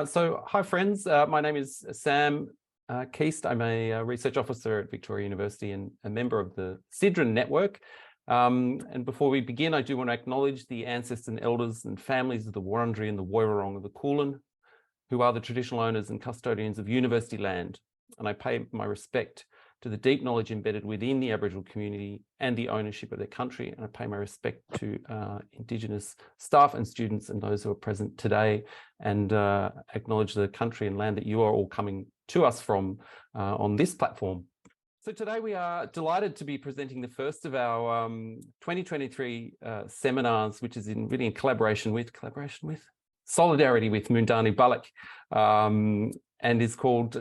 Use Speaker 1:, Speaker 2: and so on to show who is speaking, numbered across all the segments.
Speaker 1: Hi friends, my name is Sam Keast. I'm a research officer at Victoria University and a member of the Sidran network. And before we begin, I do want to acknowledge the ancestors and elders and families of the Wurundjeri and the Woiwurrung of the Kulin, who are the traditional owners and custodians of university land. And I pay my respect to the deep knowledge embedded within the Aboriginal community and the ownership of their country. And I pay my respect to Indigenous staff and students and those who are present today, and acknowledge the country and land that you are all coming to us from on this platform. So today we are delighted to be presenting the first of our 2023 seminars, which is really in collaboration with Solidarity with Mundani Balak, and is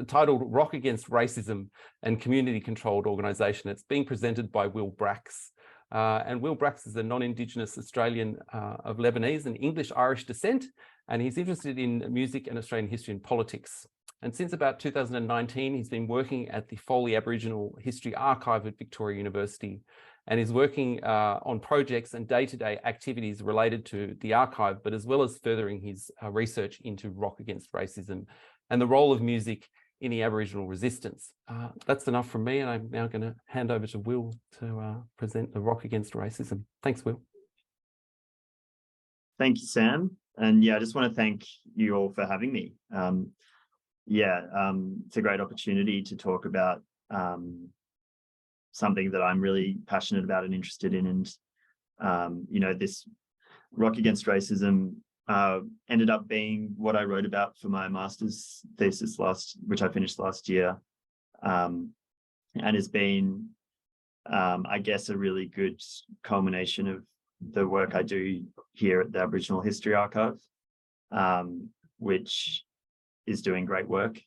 Speaker 1: titled Rock Against Racism and Community Controlled Organisation. It's being presented by Will Bracks. And Will Bracks is a non-Indigenous Australian of Lebanese and English-Irish descent, and he's interested in music and Australian history and politics. And since about 2019, he's been working at the Foley Aboriginal History Archive at Victoria University, and is working on projects and day-to-day activities related to the archive, but as well as furthering his research into rock against racism and the role of music in the Aboriginal resistance. That's enough from me, and I'm now going to hand over to Will to present the Rock Against Racism. Thanks, Will.
Speaker 2: Thank you, Sam. And yeah, I just want to thank you all for having me. It's a great opportunity to talk about something that I'm really passionate about and interested in. And, this Rock Against Racism ended up being what I wrote about for my master's thesis which I finished last year, and has been, I guess, a really good culmination of the work I do here at the Aboriginal History Archive, which is doing great work.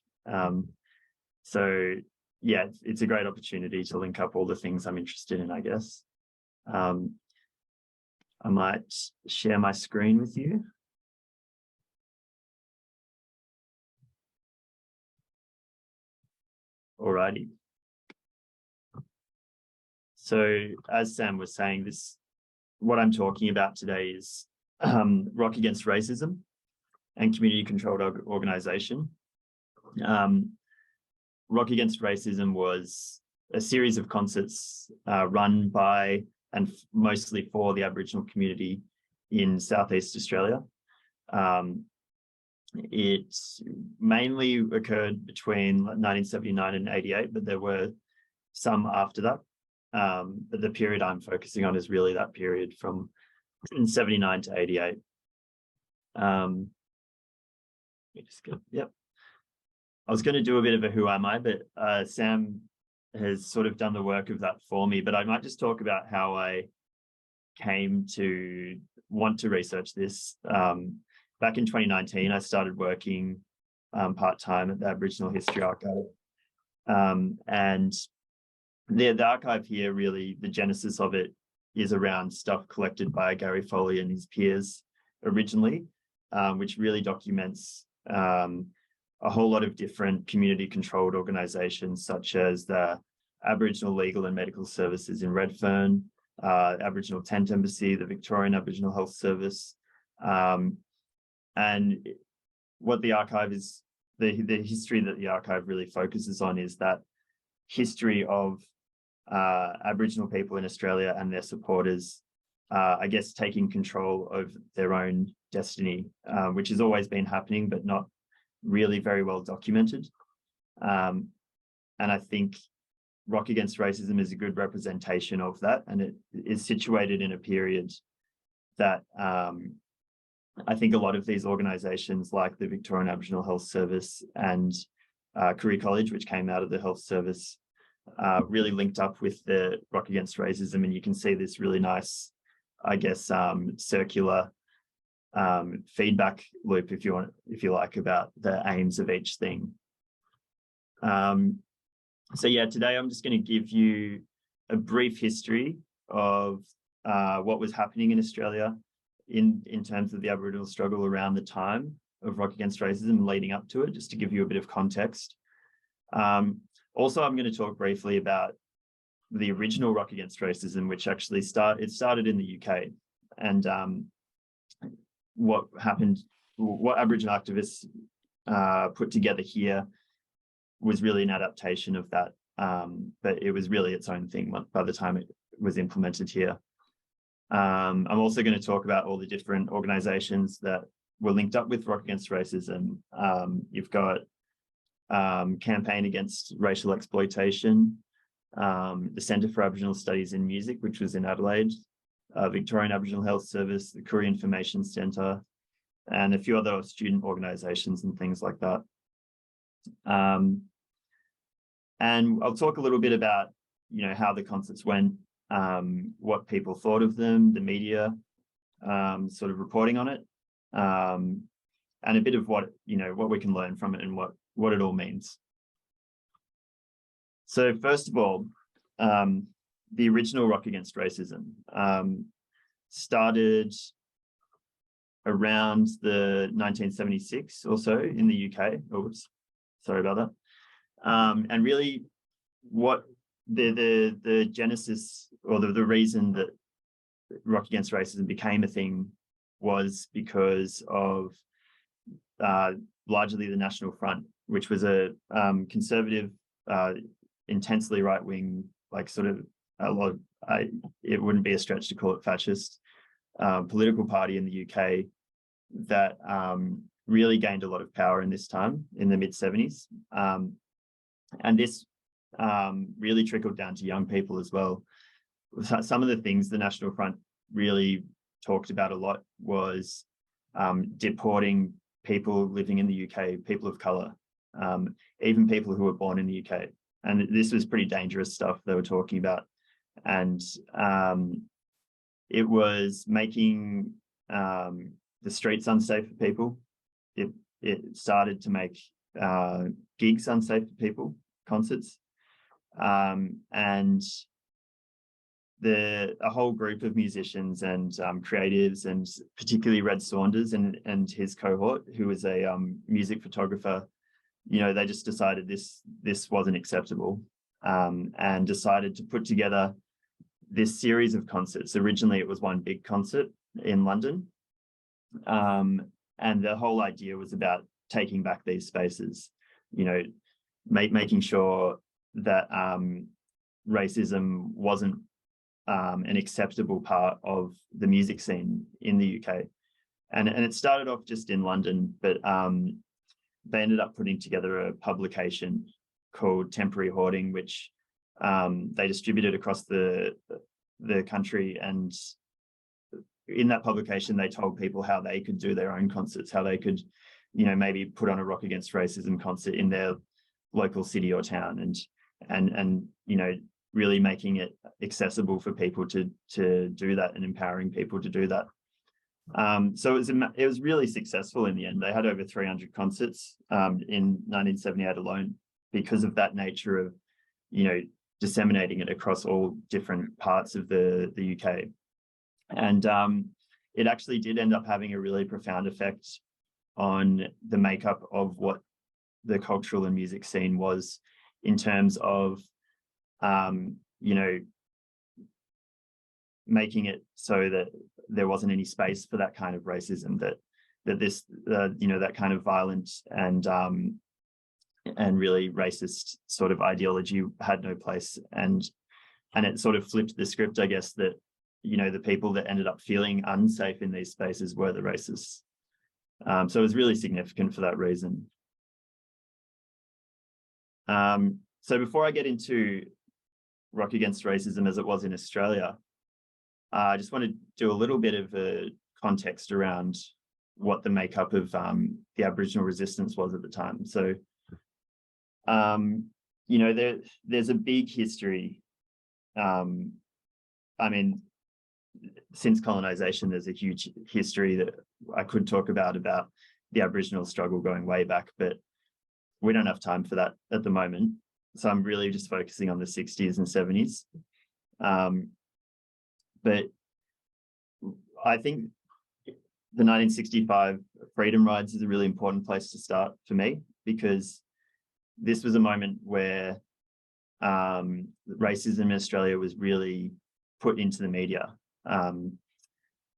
Speaker 2: So yeah, it's a great opportunity to link up all the things I'm interested in, I guess. I might share my screen with you. Alrighty. So as Sam was saying, what I'm talking about today is Rock Against Racism and Community Controlled Organisation. Rock Against Racism was a series of concerts run by and mostly for the Aboriginal community in Southeast Australia. It mainly occurred between 1979 and 88, but there were some after that. But the period I'm focusing on is really that period from 79 to 88. Yep. I was going to do a bit of a who am I, but Sam has sort of done the work of that for me. But I might just talk about how I came to want to research this. Back in 2019, I started working part-time at the Aboriginal History Archive. And the archive here, really, the genesis of it is around stuff collected by Gary Foley and his peers originally, which really documents a whole lot of different community-controlled organisations, such as the Aboriginal Legal and Medical Services in Redfern, Aboriginal Tent Embassy, the Victorian Aboriginal Health Service. And what the archive is, the history that the archive really focuses on is that history of Aboriginal people in Australia and their supporters, I guess, taking control of their own destiny, which has always been happening, but not really very well documented. And I think Rock Against Racism is a good representation of that, and it is situated in a period that I think a lot of these organisations, like the Victorian Aboriginal Health Service and Career College, which came out of the health service, really linked up with the Rock Against Racism. And you can see this really nice, I guess, circular feedback loop, if you like, about the aims of each thing. So yeah, today I'm just going to give you a brief history of what was happening in Australia in terms of the Aboriginal struggle around the time of Rock Against Racism leading up to it, just to give you a bit of context. Also, I'm going to talk briefly about the original Rock Against Racism, which actually started in the UK, and what happened, what Aboriginal activists put together here was really an adaptation of that, but it was really its own thing by the time it was implemented here. I'm also going to talk about all the different organizations that were linked up with Rock Against Racism. You've got Campaign Against Racial Exploitation, the Centre for Aboriginal Studies in Music, which was in Adelaide, Victorian Aboriginal Health Service, the Korea Information Centre, and a few other student organisations and things like that. And I'll talk a little bit about, how the concerts went, what people thought of them, the media sort of reporting on it, and a bit of what we can learn from it and what it all means. So first of all, the original Rock Against Racism started around the 1976 or so in the UK. Oops, sorry about that. And really, what the genesis or the reason that Rock Against Racism became a thing was because of largely the National Front, which was a conservative, intensely right-wing, like sort of a lot of, it wouldn't be a stretch to call it fascist, political party in the UK that really gained a lot of power in this time in the mid-70s. And this really trickled down to young people as well. Some of the things the National Front really talked about a lot was deporting people living in the UK, people of colour, even people who were born in the UK. And this was pretty dangerous stuff they were talking about. And it was making the streets unsafe for people. It started to make gigs unsafe for people, concerts. And a whole group of musicians and creatives, and particularly Red Saunders and his cohort, who was a music photographer, they just decided this wasn't acceptable, and decided to put together this series of concerts. Originally, it was one big concert in London, and the whole idea was about taking back these spaces, making sure that racism wasn't an acceptable part of the music scene in the UK. And it started off just in London, but they ended up putting together a publication called Temporary Hoarding, which they distributed across the country. And in that publication, they told people how they could do their own concerts, how they could, maybe put on a Rock Against Racism concert in their local city or town, and really making it accessible for people to do that, and empowering people to do that. So it was really successful in the end. They had over 300 concerts in 1978 alone, because of that nature of, disseminating it across all different parts of the UK. And it actually did end up having a really profound effect on the makeup of what the cultural and music scene was, in terms of, making it so that there wasn't any space for that kind of racism, that this, that kind of violent and really racist sort of ideology had no place. And it sort of flipped the script, I guess, that, the people that ended up feeling unsafe in these spaces were the racists. So it was really significant for that reason. So before I get into Rock Against Racism as it was in Australia, I just want to do a little bit of a context around what the makeup of the Aboriginal resistance was at the time. So, there's a big history. Since colonisation, there's a huge history that I could talk about the Aboriginal struggle going way back, but we don't have time for that at the moment. So I'm really just focusing on the 60s and 70s. But I think the 1965 Freedom Rides is a really important place to start for me, because this was a moment where racism in Australia was really put into the media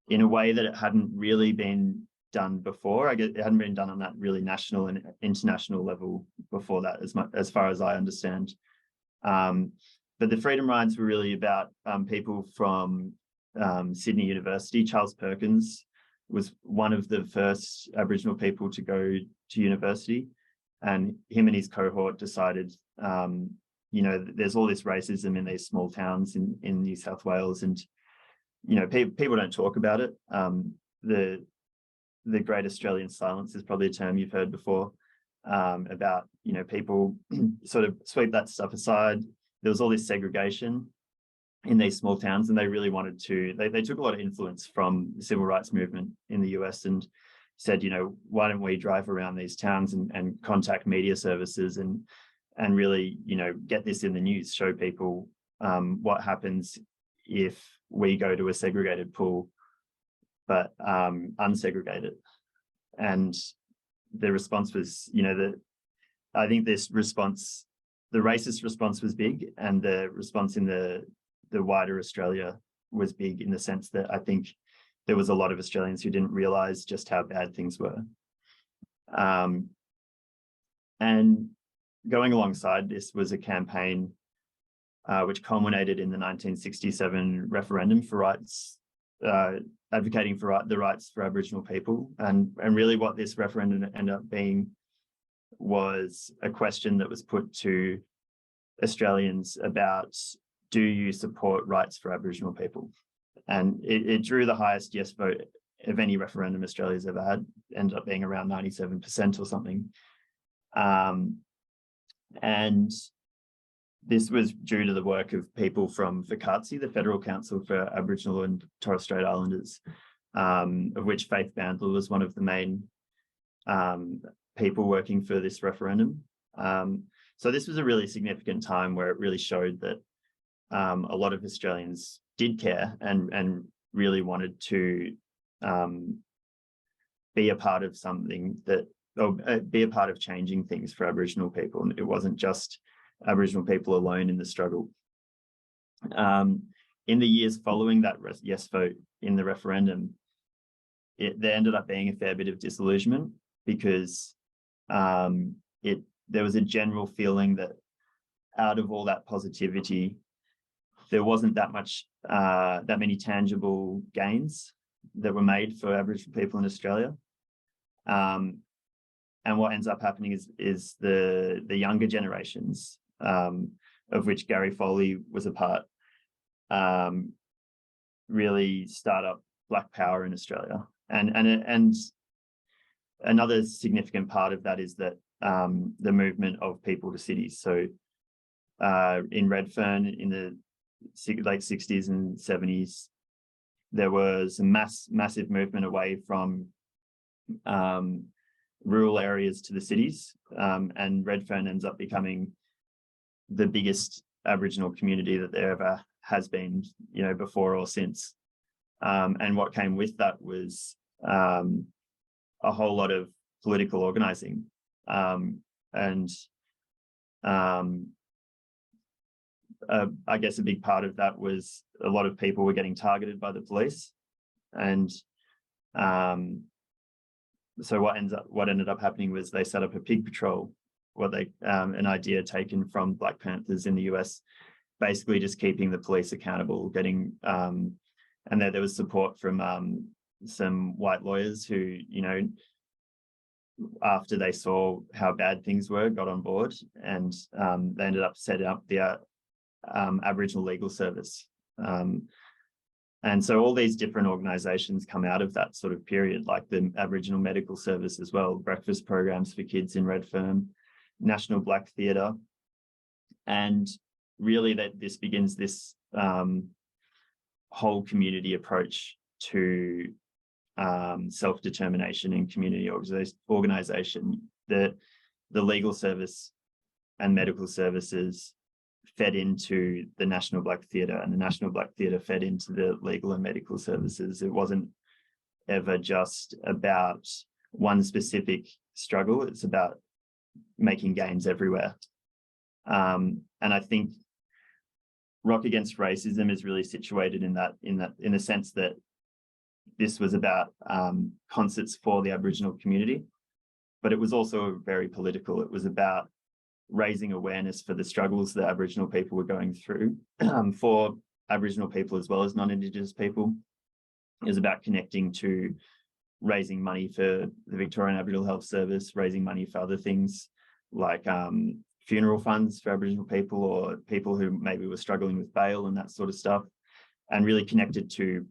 Speaker 2: in a way that it hadn't really been done before. I guess it hadn't been done on that really national and international level before that, as far as I understand. But the freedom rides were really about people from Sydney University. Charles Perkins was one of the first Aboriginal people to go to university, and him and his cohort decided, there's all this racism in these small towns in New South Wales, and people don't talk about it. The Great Australian Silence is probably a term you've heard before, about people sort of sweep that stuff aside. There was all this segregation in these small towns, and they really wanted to. They took a lot of influence from the civil rights movement in the US and said, why don't we drive around these towns and contact media services and really get this in the news, show people what happens if we go to a segregated pool but unsegregated. And the response was, I think this response, the racist response was big, and the response in the wider Australia was big, in the sense that I think there was a lot of Australians who didn't realise just how bad things were. And going alongside this was a campaign which culminated in the 1967 referendum for rights, advocating for the rights for Aboriginal people. And really what this referendum ended up being was a question that was put to Australians about, do you support rights for Aboriginal people? And it drew the highest yes vote of any referendum Australia's ever had, ended up being around 97% or something. And this was due to the work of people from FCATSI, the Federal Council for Aboriginal and Torres Strait Islanders, of which Faith Bandler was one of the main people working for this referendum. So this was a really significant time where it really showed that a lot of Australians did care and really wanted to be a part of something that, or be a part of changing things for Aboriginal people. And it wasn't just Aboriginal people alone in the struggle. In the years following that yes vote in the referendum, there ended up being a fair bit of disillusionment, because there was a general feeling that out of all that positivity, there wasn't that many tangible gains that were made for Aboriginal people in Australia. And what ends up happening is the younger generations, of which Gary Foley was a part, really start up Black Power in Australia. And another significant part of that is that the movement of people to cities. So in Redfern in the late 60s and 70s, there was a massive movement away from rural areas to the cities, and Redfern ends up becoming the biggest Aboriginal community that there ever has been, before or since. And what came with that was a whole lot of political organising, and I guess a big part of that was a lot of people were getting targeted by the police, and so what ended up happening was they set up a pig patrol, an idea taken from Black Panthers in the US, basically just keeping the police accountable, and there was support from some white lawyers who, after they saw how bad things were, got on board, and they ended up setting up the Aboriginal Legal Service. And so all these different organisations come out of that sort of period, like the Aboriginal Medical Service as well, breakfast programs for kids in Redfern, National Black Theatre. And really that this begins this whole community approach to self-determination and community organisation. The legal service and medical services fed into the National Black Theatre, and the National Black Theatre fed into the legal and medical services. It wasn't ever just about one specific struggle. It's about making gains everywhere. And I think Rock Against Racism is really situated in the sense that this was about concerts for the Aboriginal community, but it was also very political. It was about raising awareness for the struggles that Aboriginal people were going through, for Aboriginal people as well as non-Indigenous people. It was about connecting to raising money for the Victorian Aboriginal Health Service, raising money for other things like funeral funds for Aboriginal people, or people who maybe were struggling with bail and that sort of stuff, and really connected to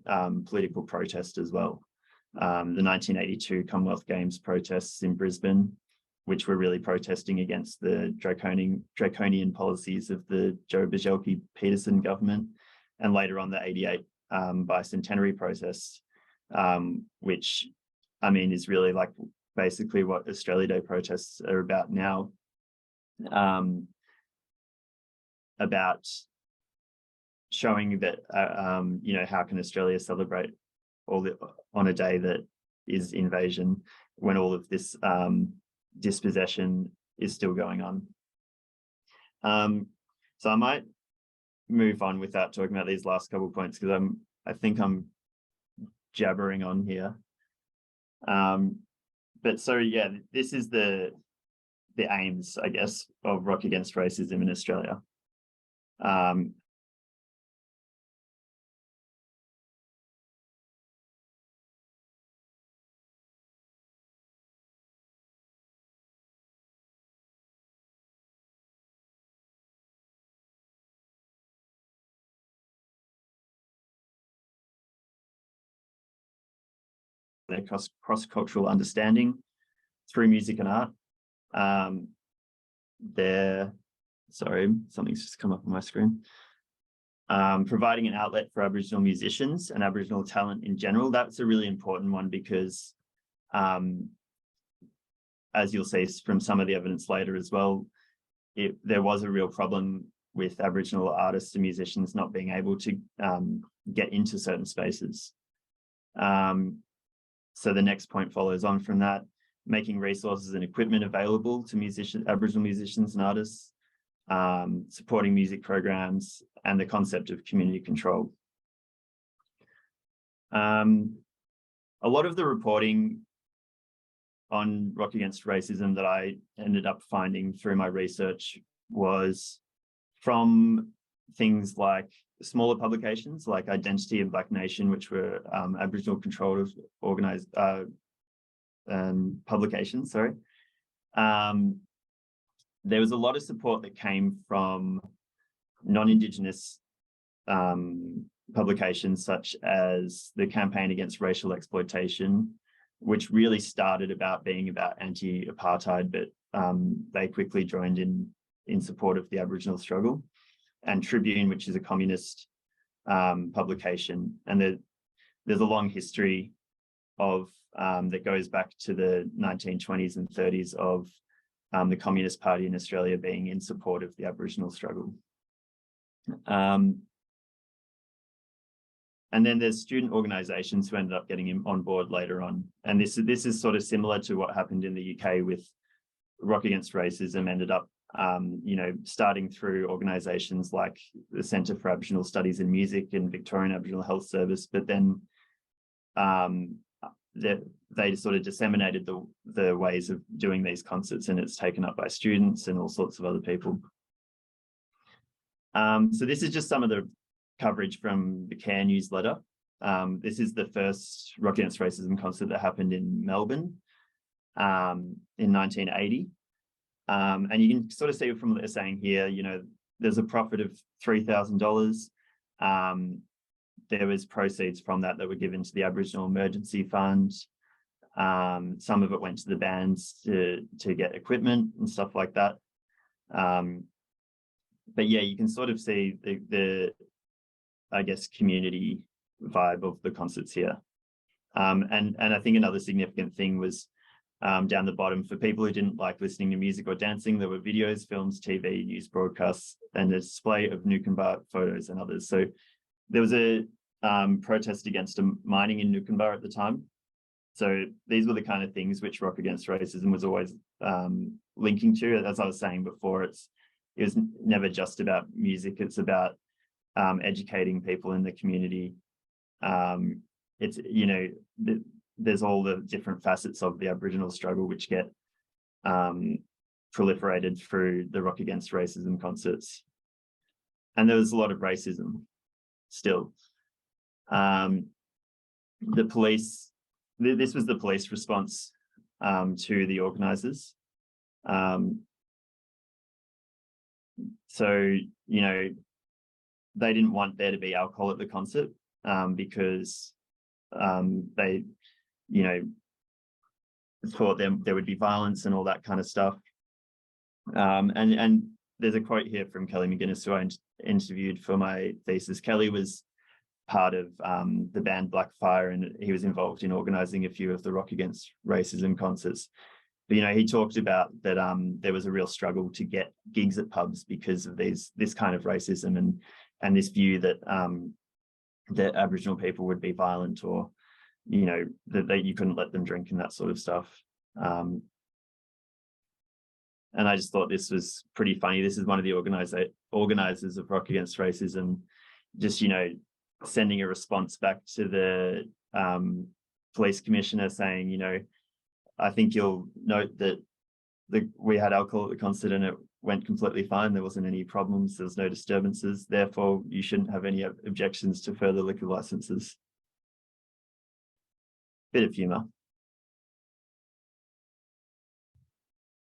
Speaker 2: political protest as well. The 1982 Commonwealth Games protests in Brisbane, which were really protesting against the draconian policies of the Joe Bjelke-Petersen government, and later on the 88 bicentenary protests, which, I mean, is really like basically what Australia Day protests are about now, about showing that, you know, how can Australia celebrate on a day that is invasion when all of this dispossession is still going on. So I might move on without talking about these last couple of points, because I think I'm jabbering on here. But so yeah, this is the aims, I guess, of Rock Against Racism in Australia. Their cross-cultural understanding through music and art. Sorry, something's just come up on my screen. Providing an outlet for Aboriginal musicians and Aboriginal talent in general. That's a really important one, because as you'll see from some of the evidence later as well, there was a real problem with Aboriginal artists and musicians not being able to get into certain spaces. So the next point follows on from that, making resources and equipment available to Aboriginal musicians and artists, supporting music programs, and the concept of community control. A lot of the reporting on Rock Against Racism that I ended up finding through my research was from things like smaller publications like Identity and Black Nation, which were Aboriginal controlled organised publications, sorry. There was a lot of support that came from non-Indigenous publications, such as the Campaign Against Racial Exploitation, which really started about being about anti-apartheid, but they quickly joined in support of the Aboriginal struggle, and Tribune, which is a communist publication. And there's a long history of that goes back to the 1920s and 30s of the Communist Party in Australia being in support of the Aboriginal struggle. And then there's student organisations who ended up getting on board later on. And this is sort of similar to what happened in the UK with Rock Against Racism. Ended up, you know, starting through organisations like the Centre for Aboriginal Studies in Music and Victorian Aboriginal Health Service, but then they sort of disseminated the ways of doing these concerts, and it's taken up by students and all sorts of other people. So this is just some of the coverage from the CARE newsletter. This is the first Rock Against Racism concert that happened in Melbourne in 1980. And you can sort of see from what they're saying here, you know, there's a profit of $3,000. There was proceeds from that were given to the Aboriginal Emergency Fund. Some of it went to the bands to get equipment and stuff like that. But yeah, you can sort of see the I guess, community vibe of the concerts here. And I think another significant thing was down the bottom, for people who didn't like listening to music or dancing, there were videos, films, TV, news broadcasts, and a display of Nukunbar photos and others. So there was a protest against mining in Nukunbar at the time. So these were the kind of things which Rock Against Racism was always linking to. As I was saying before, it was never just about music. It's about educating people in the community. it's, there's all the different facets of the Aboriginal struggle which get proliferated through the Rock Against Racism concerts. And there was a lot of racism still. The police, this was the police response to the organisers. So, they didn't want there to be alcohol at the concert because they, thought there would be violence and all that kind of stuff. And there's a quote here from Kelly McGuinness, who I interviewed for my thesis. Kelly was part of the band Blackfire, and he was involved in organising a few of the Rock Against Racism concerts. But, he talked about that there was a real struggle to get gigs at pubs because of this kind of racism and this view that that Aboriginal people would be violent, or that you couldn't let them drink and that sort of stuff. And I just thought this was pretty funny. This is one of the organisers of Rock Against Racism, just sending a response back to the police commissioner saying, I think you'll note that we had alcohol at the concert and it went completely fine. There wasn't any problems. There was no disturbances. Therefore, you shouldn't have any objections to further liquor licenses. Bit of humour.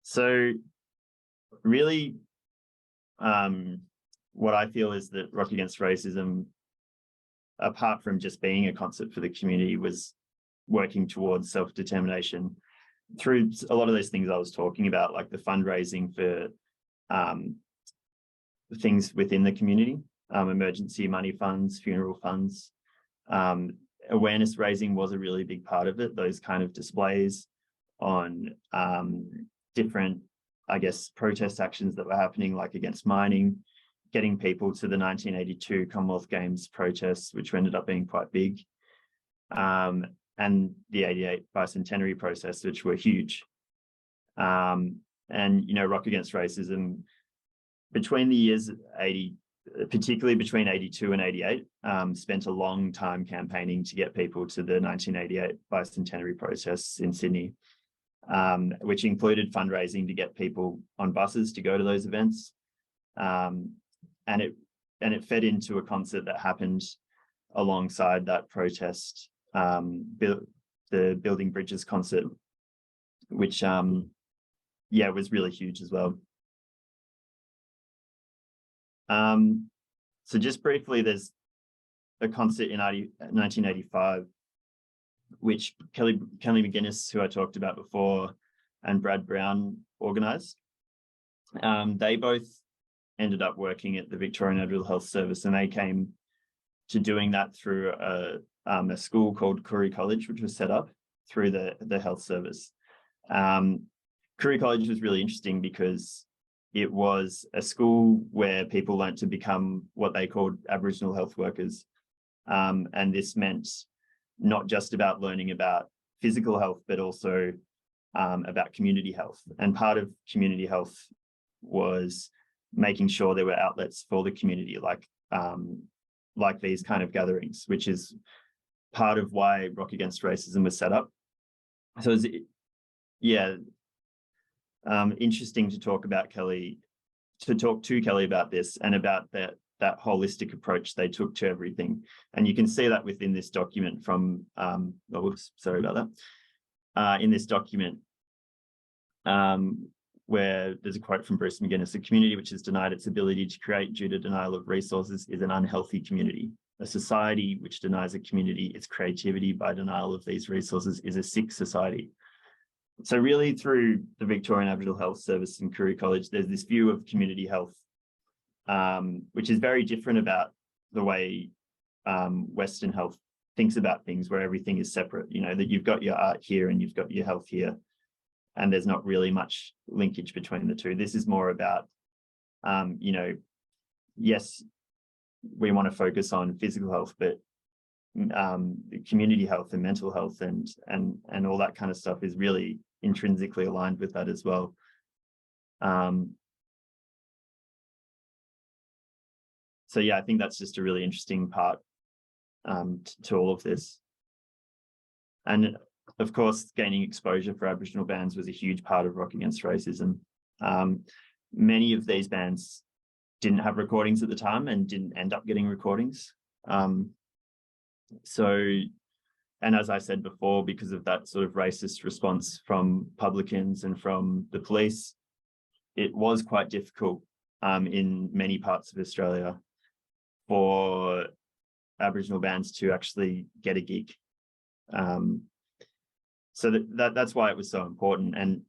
Speaker 2: So really, what I feel is that Rock Against Racism, apart from just being a concert for the community, was working towards self-determination through a lot of those things I was talking about, like the fundraising for things within the community, emergency money funds, funeral funds. Awareness raising was a really big part of it. Those kind of displays on different, I guess, protest actions that were happening, like against mining, getting people to the 1982 Commonwealth Games protests, which ended up being quite big, and the 88 bicentenary protests, which were huge. And, Rock Against Racism, between the years 80, particularly between 82 and 88, spent a long time campaigning to get people to the 1988 bicentenary protests in Sydney, which included fundraising to get people on buses to go to those events. And it fed into a concert that happened alongside that protest, the Building Bridges concert, which was really huge as well. So just briefly, there's a concert in 1985, which Kelly McGuinness, who I talked about before, and Brad Brown organised. They both ended up working at the Victorian Aboriginal Health Service, and they came to doing that through a school called Koori College, which was set up through the health service. Koori College was really interesting because it was a school where people learnt to become what they called Aboriginal health workers. And this meant not just about learning about physical health, but also about community health. And part of community health was making sure there were outlets for the community, like these kind of gatherings, which is part of why Rock Against Racism was set up. So interesting to talk to Kelly about this and about that holistic approach they took to everything. And you can see that within this document from, sorry about that. In this document, where there's a quote from Bruce McGuinness: "A community which is denied its ability to create due to denial of resources is an unhealthy community. A society which denies a community its creativity by denial of these resources is a sick society." So really, through the Victorian Aboriginal Health Service and Koori College, there's this view of community health, which is very different about the way Western health thinks about things, where everything is separate, that you've got your art here and you've got your health here, and there's not really much linkage between the two. This is more about, yes, we want to focus on physical health, but community health and mental health and all that kind of stuff is really intrinsically aligned with that as well. So yeah, I think that's just a really interesting part to all of this. And of course, gaining exposure for Aboriginal bands was a huge part of Rock Against Racism. Many of these bands didn't have recordings at the time and didn't end up getting recordings. And as I said before, because of that sort of racist response from publicans and from the police, it was quite difficult in many parts of Australia for Aboriginal bands to actually get a gig. So that's why it was so important. And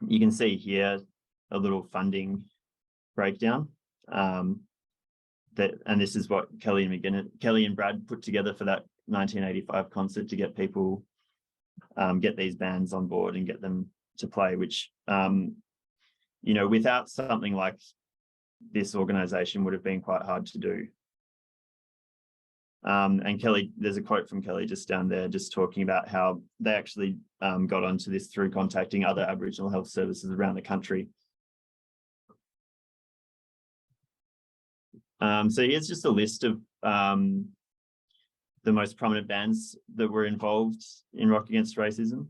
Speaker 2: you can see here a little funding breakdown. And this is what Kelly and Brad put together for that 1985 concert to get people, get these bands on board and get them to play, which, without something like this organisation would have been quite hard to do. And Kelly, there's a quote from Kelly just down there, just talking about how they actually got onto this through contacting other Aboriginal health services around the country. So here's just a list of the most prominent bands that were involved in Rock Against Racism.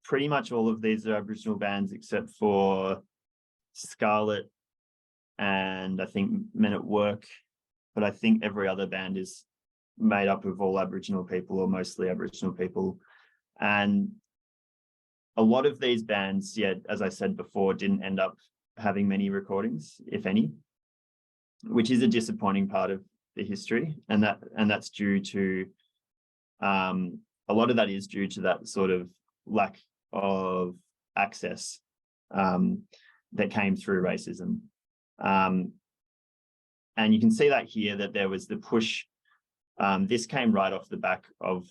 Speaker 2: Pretty much all of these are Aboriginal bands except for Scarlet and I think Men at Work, but I think every other band is made up of all Aboriginal people or mostly Aboriginal people. And a lot of these bands, as I said before, didn't end up having many recordings, if any, which is a disappointing part of the history. And that's due to, a lot of that is due to that sort of lack of access that came through racism. And you can see that here, that there was the push. This came right off the back of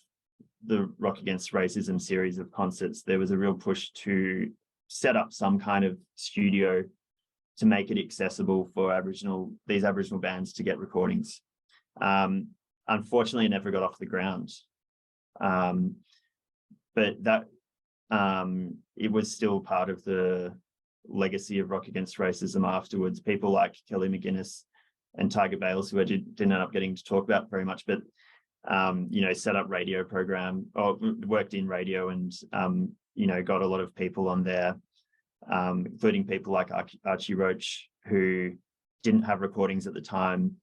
Speaker 2: the Rock Against Racism series of concerts. There was a real push to set up some kind of studio to make it accessible for these Aboriginal bands to get recordings. Unfortunately, it never got off the ground. But that it was still part of the legacy of Rock Against Racism afterwards. People like Kelly McGuinness and Tiger Bales, who I didn't end up getting to talk about very much, but set up radio program, or worked in radio, and got a lot of people on there, including people like Archie Roach, who didn't have recordings at the time,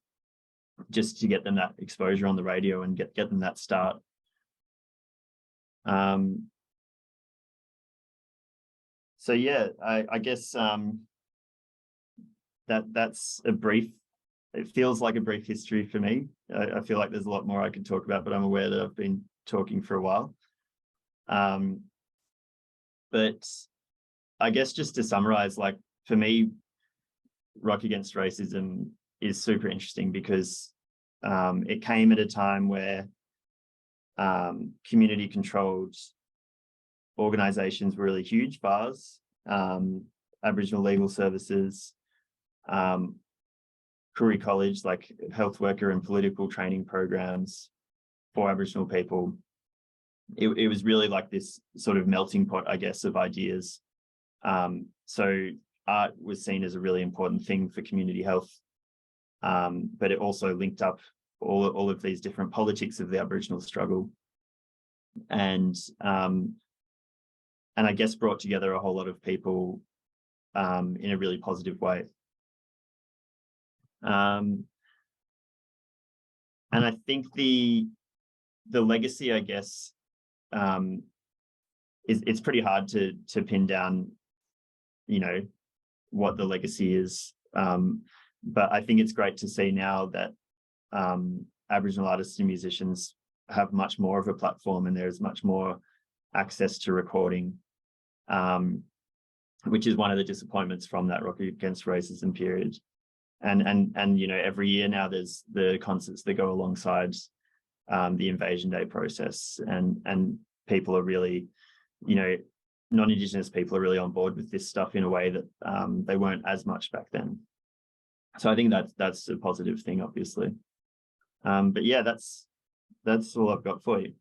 Speaker 2: just to get them that exposure on the radio and get them that start. I guess that's a brief. It feels like a brief history for me. I feel like there's a lot more I could talk about, but I'm aware that I've been talking for a while. But I guess just to summarize, like for me, Rock Against Racism is super interesting because it came at a time where community-controlled organisations were really huge, bars, Aboriginal legal services, Koori College, like health worker and political training programs for Aboriginal people. It was really like this sort of melting pot, I guess, of ideas. So art was seen as a really important thing for community health, but it also linked up all of these different politics of the Aboriginal struggle, and I guess brought together a whole lot of people in a really positive way. And I think the legacy, I guess, it's pretty hard to pin down, what the legacy is. But I think it's great to see now that Aboriginal artists and musicians have much more of a platform, and there's much more access to recording, which is one of the disappointments from that Rock Against Racism period. And every year now there's the concerts that go alongside the Invasion Day process, and people are really, non-Indigenous people are really on board with this stuff in a way that they weren't as much back then. So I think that's a positive thing, obviously. But yeah, that's all I've got for you.